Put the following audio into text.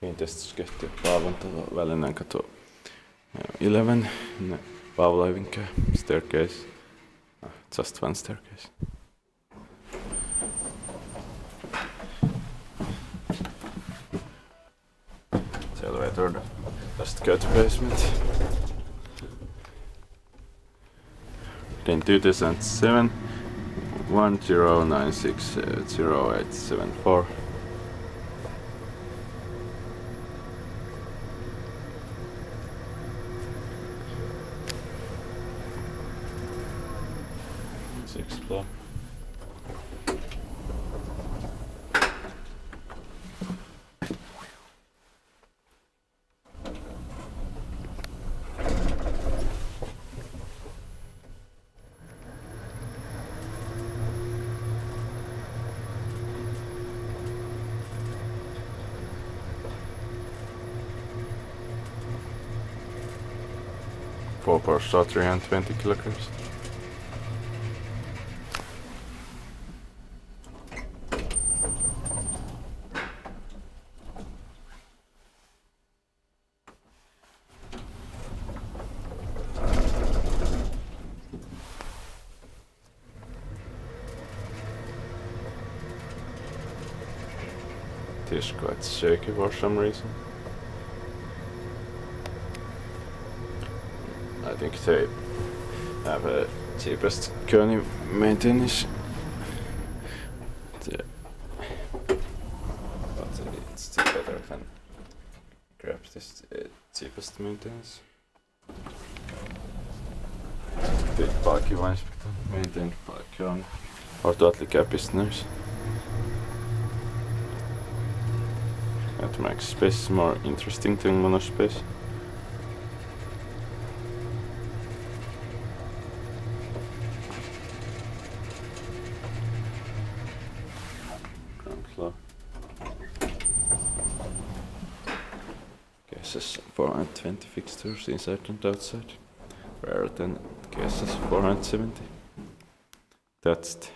Kiinteistösketju Paavola, Välenojankatu 11, Paavola, Hyvinkää, staircase, just one staircase. The elevator just go to basement. In 2007, 10960874. Sixth floor. Four Porsche 320 kilograms. It is quite shaky for some reason. I think they have a cheapest Kone maintenance. But it's still better than grab this cheapest maintenance. Big bulky ones, but maintained by Kone. Or totally business. That makes space more interesting than monospace. Ground floor. Cases 420 fixtures inside and outside, rather than cases 470. That's it.